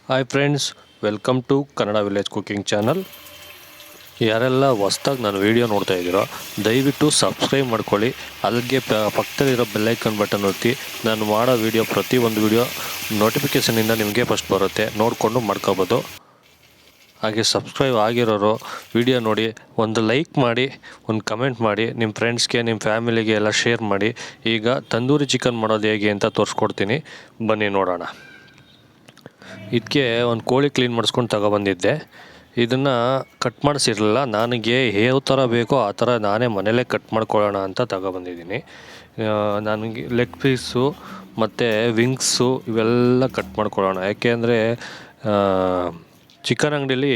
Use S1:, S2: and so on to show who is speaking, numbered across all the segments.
S1: Hi friends, welcome to Kannada village cooking channel. ಯಾರೆಲ್ಲ ಹೊಸ್ದಾಗಿ ನಾನು ವೀಡಿಯೋ ನೋಡ್ತಾ ಇದ್ದೀರೋ ದಯವಿಟ್ಟು ಸಬ್ಸ್ಕ್ರೈಬ್ ಮಾಡ್ಕೊಳ್ಳಿ. ಅಲ್ಲಿಗೆ ಪಕ್ಕದಲ್ಲಿರೋ ಬೆಲ್ಲೈಕನ್ ಬಟನ್ ಒತ್ತಿ. ನಾನು ಮಾಡೋ ವೀಡಿಯೋ ಪ್ರತಿಯೊಂದು ವೀಡಿಯೋ ನೋಟಿಫಿಕೇಷನಿಂದ ನಿಮಗೆ ಫಸ್ಟ್ ಬರುತ್ತೆ, ನೋಡಿಕೊಂಡು ಮಾಡ್ಕೋಬೋದು. ಹಾಗೆ ಸಬ್ಸ್ಕ್ರೈಬ್ ಆಗಿರೋರು ವೀಡಿಯೋ ನೋಡಿ ಒಂದು ಲೈಕ್ ಮಾಡಿ, ಒಂದು ಕಮೆಂಟ್ ಮಾಡಿ, ನಿಮ್ಮ ಫ್ರೆಂಡ್ಸ್ಗೆ ನಿಮ್ಮ ಫ್ಯಾಮಿಲಿಗೆ ಎಲ್ಲ ಶೇರ್ ಮಾಡಿ. ಈಗ ತಂದೂರಿ ಚಿಕನ್ ಮಾಡೋದು ಹೇಗೆ ಅಂತ ತೋರಿಸ್ಕೊಡ್ತೀನಿ, ಬನ್ನಿ ನೋಡೋಣ. ಇದಕ್ಕೆ ಒಂದು ಕೋಳಿ ಕ್ಲೀನ್ ಮಾಡಿಸ್ಕೊಂಡು ತಗೊಬಂದಿದ್ದೆ. ಇದನ್ನು ಕಟ್ ಮಾಡಿಸಿರಲಿಲ್ಲ. ನನಗೆ ಯಾವ ಥರ ಬೇಕೋ ಆ ಥರ ನಾನೇ ಮನೇಲೇ ಕಟ್ ಮಾಡ್ಕೊಳ್ಳೋಣ ಅಂತ ತಗೊಬಂದಿದ್ದೀನಿ. ನನಗೆ ಲೆಗ್ ಪೀಸು ಮತ್ತು ವಿಂಗ್ಸು ಇವೆಲ್ಲ ಕಟ್ ಮಾಡ್ಕೊಳ್ಳೋಣ. ಯಾಕೆಂದರೆ ಚಿಕನ್ ಅಂಗಡೀಲಿ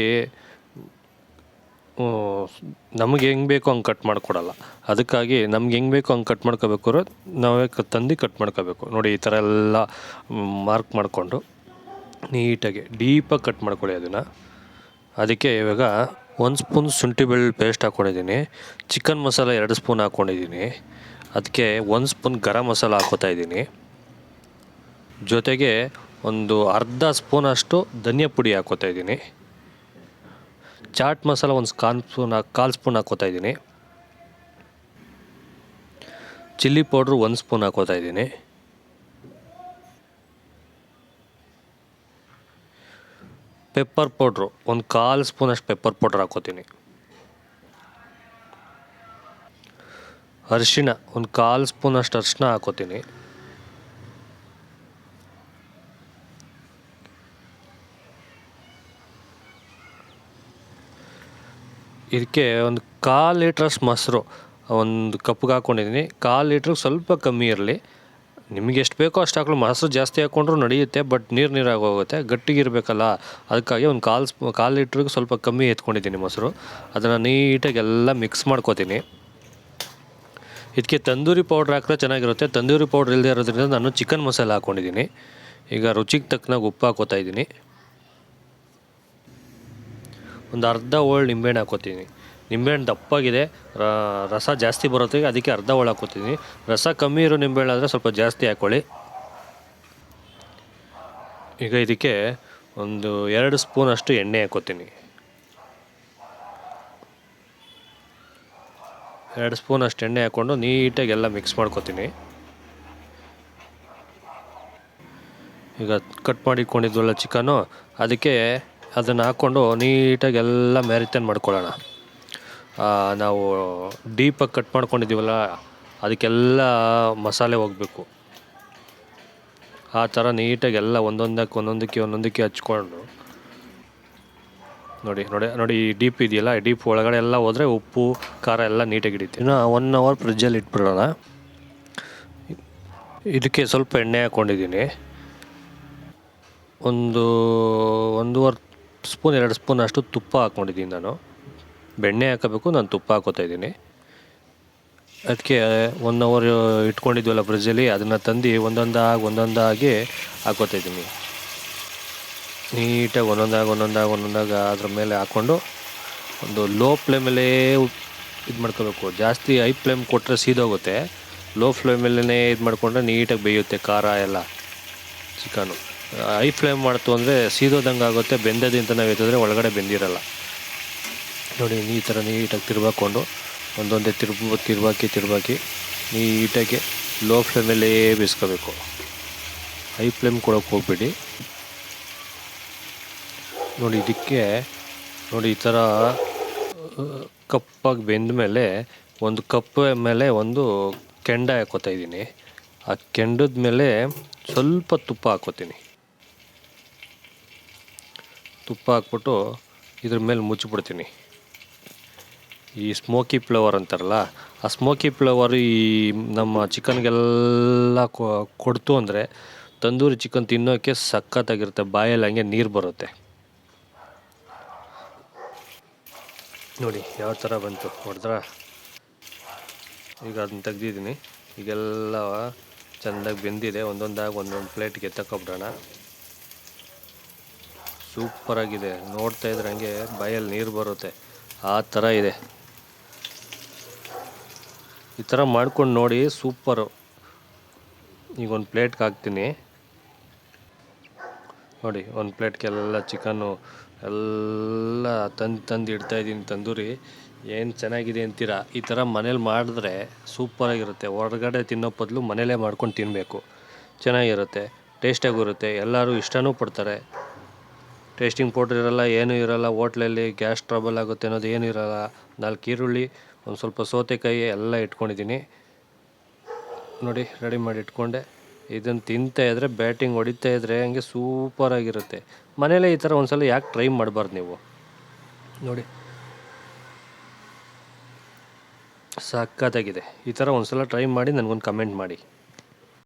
S1: ನಮಗೆ ಹೆಂಗೆ ಬೇಕೋ ಹಂಗೆ ಕಟ್ ಮಾಡಿಕೊಡಲ್ಲ. ಅದಕ್ಕಾಗಿ ನಮ್ಗೆ ಹೆಂಗೆ ಬೇಕೋ ಹಂಗೆ ಕಟ್ ಮಾಡ್ಕೋಬೇಕಾದ್ರೆ ನಾವೇ ತಂದು ಕಟ್ ಮಾಡ್ಕೋಬೇಕು. ನೋಡಿ, ಈ ಥರ ಎಲ್ಲ ಮಾರ್ಕ್ ಮಾಡಿಕೊಂಡು ನೀಟಾಗಿ ಡೀಪಾಗಿ ಕಟ್ ಮಾಡ್ಕೊಳ್ಳಿ ಅದನ್ನು. ಅದಕ್ಕೆ ಇವಾಗ 1 ಸ್ಪೂನ್ ಶುಂಠಿ ಬೆಳ್ಳುಳ್ಳಿ ಪೇಸ್ಟ್ ಹಾಕ್ಕೊಂಡಿದ್ದೀನಿ. ಚಿಕನ್ ಮಸಾಲ 2 ಸ್ಪೂನ್ ಹಾಕ್ಕೊಂಡಿದ್ದೀನಿ. ಅದಕ್ಕೆ 1 ಸ್ಪೂನ್ ಗರಂ ಮಸಾಲ ಹಾಕ್ಕೋತಾ ಇದ್ದೀನಿ. ಜೊತೆಗೆ ಒಂದು ಅರ್ಧ ಸ್ಪೂನಷ್ಟು ಧನಿಯಾ ಪುಡಿ ಹಾಕ್ಕೋತಾ ಇದ್ದೀನಿ. ಚಾಟ್ ಮಸಾಲ ಕಾಲು ಸ್ಪೂನ್ ಹಾಕ್ಕೋತಾ ಇದ್ದೀನಿ. ಚಿಲ್ಲಿ ಪೌಡ್ರು 1 ಸ್ಪೂನ್ ಹಾಕ್ಕೋತಾ ಇದ್ದೀನಿ. ಪೆಪ್ಪರ್ ಪೌಡ್ರು ಒಂದು ಕಾಲು ಸ್ಪೂನಷ್ಟು ಪೆಪ್ಪರ್ ಪೌಡ್ರ್ ಹಾಕ್ಕೋತೀನಿ. ಅರಿಶಿಣ ಒಂದು ಕಾಲು ಸ್ಪೂನಷ್ಟು ಅರಿಶಿಣ ಹಾಕ್ಕೋತೀನಿ. ಇದಕ್ಕೆ ಒಂದು 1/4 ಲೀಟ್ರಷ್ಟು ಮೊಸರು ಒಂದು ಕಪ್ಗೆ ಹಾಕ್ಕೊಂಡಿದ್ದೀನಿ. 1/4 ಲೀಟ್ರಿಗೆ ಸ್ವಲ್ಪ ಕಮ್ಮಿ ಇರಲಿ. ನಿಮಗೆ ಎಷ್ಟು ಬೇಕೋ ಅಷ್ಟು ಹಾಕ್ಕೊಳ್ಳಿ. ಮೊಸರು ಜಾಸ್ತಿ ಹಾಕ್ಕೊಂಡ್ರೂ ನಡೆಯುತ್ತೆ, ಬಟ್ ನೀರಾಗಿ ಹೋಗುತ್ತೆ, ಗಟ್ಟಿಗಿರಬೇಕಲ್ಲ. ಅದಕ್ಕಾಗಿ ಒಂದು 1/4 ಲೀಟ್ರಿಗೆ ಸ್ವಲ್ಪ ಕಮ್ಮಿ ಎತ್ಕೊಂಡಿದ್ದೀನಿ ಮೊಸರು. ಅದನ್ನು ನೀಟಾಗಿ ಎಲ್ಲ ಮಿಕ್ಸ್ ಮಾಡ್ಕೋತೀನಿ. ಇದಕ್ಕೆ ತಂದೂರಿ ಪೌಡ್ರ್ ಹಾಕಿದ್ರೆ ಚೆನ್ನಾಗಿರುತ್ತೆ. ತಂದೂರಿ ಪೌಡ್ರ್ ಇಲ್ಲದೆ ಇರೋದ್ರಿಂದ ನಾನು ಚಿಕನ್ ಮಸಾಲ ಹಾಕ್ಕೊಂಡಿದ್ದೀನಿ. ಈಗ ರುಚಿಗೆ ತಕ್ಕನಾಗಿ ಉಪ್ಪು ಹಾಕ್ಕೋತಾ ಇದ್ದೀನಿ. ಒಂದು ಅರ್ಧ ಹೋಳು ನಿಂಬೆಹಣ್ಣು ಹಾಕ್ಕೋತೀನಿ. ನಿಂಬೆಹಣ್ಣು ದಪ್ಪಾಗಿದೆ, ರಸ ಜಾಸ್ತಿ ಬರುತ್ತೆ, ಅದಕ್ಕೆ ಅರ್ಧ ಹೋಳು ಹಾಕ್ಕೋತೀನಿ. ರಸ ಕಮ್ಮಿ ಇರೋ ನಿಂಬೆಹಣ್ಣು ಆದರೆ ಸ್ವಲ್ಪ ಜಾಸ್ತಿ ಹಾಕ್ಕೊಳ್ಳಿ. ಈಗ ಇದಕ್ಕೆ ಒಂದು 2 ಸ್ಪೂನಷ್ಟು ಎಣ್ಣೆ ಹಾಕ್ಕೋತೀನಿ. 2 ಸ್ಪೂನಷ್ಟು ಎಣ್ಣೆ ಹಾಕ್ಕೊಂಡು ನೀಟಾಗಿ ಎಲ್ಲ ಮಿಕ್ಸ್ ಮಾಡ್ಕೋತೀನಿ. ಈಗ ಕಟ್ ಮಾಡಿಟ್ಕೊಂಡಿದ್ವಲ್ಲ ಚಿಕನ್ನು, ಅದಕ್ಕೆ ಅದನ್ನು ಹಾಕ್ಕೊಂಡು ನೀಟಾಗಿ ಎಲ್ಲ ಮ್ಯಾರಿನೇಟ್ ಮಾಡ್ಕೊಳ್ಳೋಣ. ನಾವು ಡೀಪಾಗಿ ಕಟ್ ಮಾಡ್ಕೊಂಡಿದ್ದೀವಲ್ಲ, ಅದಕ್ಕೆಲ್ಲ ಮಸಾಲೆ ಹೋಗಬೇಕು. ಆ ಥರ ನೀಟಾಗಿ ಎಲ್ಲ ಒಂದೊಂದಕ್ಕೆ ಹಚ್ಕೊಂಡು ನೋಡಿ ಈ ಡೀಪ್ ಇದೆಯಲ್ಲ, ಈ ಡೀಪ್ ಒಳಗಡೆ ಎಲ್ಲ ಹೋದರೆ ಉಪ್ಪು ಖಾರ ಎಲ್ಲ ನೀಟಾಗಿ ಹಿಡಿಯುತ್ತೆ. ಇನ್ನು 1 ಅವರ್ ಫ್ರಿಜ್ಜಲ್ಲಿ ಇಟ್ಬಿಡೋಣ. ಇದಕ್ಕೆ ಸ್ವಲ್ಪ ಎಣ್ಣೆ ಹಾಕ್ಕೊಂಡಿದ್ದೀನಿ. ಒಂದು 1.5 ಸ್ಪೂನ್ 2 ಸ್ಪೂನ್ ಅಷ್ಟು ತುಪ್ಪ ಹಾಕ್ಕೊಂಡಿದ್ದೀನಿ ನಾನು. ಬೆಣ್ಣೆ ಹಾಕಬೇಕು, ನಾನು ತುಪ್ಪ ಹಾಕ್ಕೋತಾ ಇದ್ದೀನಿ. ಅದಕ್ಕೆ 1 ಅವರ್ ಇಟ್ಕೊಂಡಿದ್ವಲ್ಲ ಫ್ರಿಜ್ಜಲ್ಲಿ, ಅದನ್ನು ತಂದು ಒಂದೊಂದಾಗಿ ಹಾಕ್ಕೋತಾ ಇದ್ದೀನಿ. ನೀಟಾಗಿ ಒಂದೊಂದಾಗಿ ಅದ್ರ ಮೇಲೆ ಹಾಕ್ಕೊಂಡು ಒಂದು ಲೋ ಫ್ಲೇಮಲ್ಲೇ ಇದು ಮಾಡ್ಕೋಬೇಕು. ಜಾಸ್ತಿ ಹೈ ಫ್ಲೇಮ್ ಕೊಟ್ಟರೆ ಸೀದೋಗುತ್ತೆ. ಲೋ ಫ್ಲೇಮಲ್ಲೇ ಇದು ಮಾಡಿಕೊಂಡ್ರೆ ನೀಟಾಗಿ ಬೇಯುತ್ತೆ ಖಾರ ಎಲ್ಲ ಚಿಕನು. ಹೈ ಫ್ಲೇಮ್ ಮಾಡ್ತು ಅಂದರೆ ಸೀದೋದಂಗೆ ಆಗುತ್ತೆ, ಬೆಂದದಿಂತ ನಾವು ಎತ್ತಿದ್ರೆ ಒಳಗಡೆ ಬೆಂದಿರಲ್ಲ. ನೋಡಿ, ಈ ಥರ ನೀಟಾಗಿ ತಿರ್ಬಾಕೊಂಡು ಒಂದೊಂದೇ ತಿರ್ಬಾಕಿ ನೀಟಾಗಿ ಲೋ ಫ್ಲೇಮಲ್ಲೇ ಬೇಯಿಸ್ಕೋಬೇಕು. ಹೈ ಫ್ಲೇಮ್ ಕೊಡೋಕೆ ಹೋಗ್ಬೇಡಿ. ನೋಡಿ, ಇದಕ್ಕೆ ನೋಡಿ ಈ ಥರ ಕಪ್ಪಾಗಿ ಬೆಂದ ಮೇಲೆ ಒಂದು ಕಪ್ ಮೇಲೆ ಒಂದು ಕೆಂಡ ಹಾಕ್ಕೋತಾ ಇದ್ದೀನಿ. ಆ ಕೆಂಡದ ಮೇಲೆ ಸ್ವಲ್ಪ ತುಪ್ಪ ಹಾಕ್ಕೋತೀನಿ. ತುಪ್ಪ ಹಾಕ್ಬಿಟ್ಟು ಇದ್ರ ಮೇಲೆ ಮುಚ್ಚಿಬಿಡ್ತೀನಿ. ಈ ಸ್ಮೋಕಿ ಫ್ಲೇವರ್ ಅಂತಾರಲ್ಲ, ಆ ಸ್ಮೋಕಿ ಫ್ಲೇವರ್ ಈ ನಮ್ಮ ಚಿಕನ್ಗೆಲ್ಲ ಕೊಡ್ತು ಅಂದರೆ ತಂದೂರಿ ಚಿಕನ್ ತಿನ್ನೋಕ್ಕೆ ಸಖತ್ತಾಗಿರುತ್ತೆ. ಬಾಯಲ್ಲಿ ಹಂಗೆ ನೀರು ಬರುತ್ತೆ. ನೋಡಿ ಯಾವ ಥರ ಬಂತು ನೋಡಿದ್ರಾ? ಈಗ ಅದನ್ನ ತೆಗ್ದಿದ್ದೀನಿ. ಈಗೆಲ್ಲ ಚೆಂದಾಗಿ ಬೆಂದಿದೆ. ಒಂದೊಂದು ಪ್ಲೇಟ್ಗೆ ತಗೊಬಿಡೋಣ. ಸೂಪರಾಗಿದೆ. ನೋಡ್ತಾ ಇದ್ರೆ ಹಂಗೆ ಬಾಯಲ್ಲಿ ನೀರು ಬರುತ್ತೆ, ಆ ಥರ ಇದೆ. ಈ ಥರ ಮಾಡ್ಕೊಂಡು ನೋಡಿ, ಸೂಪರು. ಈಗ ಒಂದು ಪ್ಲೇಟ್ಗೆ ಹಾಕ್ತೀನಿ. ನೋಡಿ ಒಂದು ಪ್ಲೇಟ್ಗೆಲ್ಲ ಚಿಕನ್ನು ಎಲ್ಲ ತಂದು ಇಡ್ತಾಯಿದ್ದೀನಿ ತಂದೂರಿ. ಏನು ಚೆನ್ನಾಗಿದೆ ಅಂತೀರಾ? ಈ ಥರ ಮನೇಲಿ ಮಾಡಿದ್ರೆ ಸೂಪರಾಗಿರುತ್ತೆ. ಹೊರಗಡೆ ತಿನ್ನೋ ಬದಲು ಮನೇಲೇ ಮಾಡ್ಕೊಂಡು ತಿನ್ನಬೇಕು. ಚೆನ್ನಾಗಿರುತ್ತೆ, ಟೇಸ್ಟಾಗಿರುತ್ತೆ, ಎಲ್ಲರೂ ಇಷ್ಟನೂ ಪಡ್ತಾರೆ. ಟೇಸ್ಟಿಂಗ್ ಪೌಡ್ರ್ ಇರೋಲ್ಲ, ಏನೂ ಇರೋಲ್ಲ. ಹೋಟ್ಲಲ್ಲಿ ಗ್ಯಾಸ್ ಟ್ರಬಲ್ ಆಗುತ್ತೆ ಅನ್ನೋದು ಏನೂ ಇರೋಲ್ಲ. 4 ಈರುಳ್ಳಿ, ಒಂದು ಸ್ವಲ್ಪ ಸೌತೆಕಾಯಿ ಎಲ್ಲ ಇಟ್ಕೊಂಡಿದ್ದೀನಿ. ನೋಡಿ ರೆಡಿ ಮಾಡಿ ಇಟ್ಕೊಂಡೆ. ಇದನ್ನು ತಿಂತಾಯಿದ್ರೆ ಬ್ಯಾಟಿಂಗ್ ಹೊಡಿತಾಯಿದ್ರೆ ಹಂಗೆ ಸೂಪರಾಗಿರುತ್ತೆ. ಮನೇಲೇ ಈ ಥರ ಒಂದ್ಸಲ ಯಾಕೆ ಟ್ರೈ ಮಾಡಬಾರ್ದು ನೀವು? ನೋಡಿ ಸಖತ್ತಾಗಿದೆ. ಈ ಥರ ಒಂದ್ಸಲ ಟ್ರೈ ಮಾಡಿ ನನಗೊಂದು ಕಮೆಂಟ್ ಮಾಡಿ.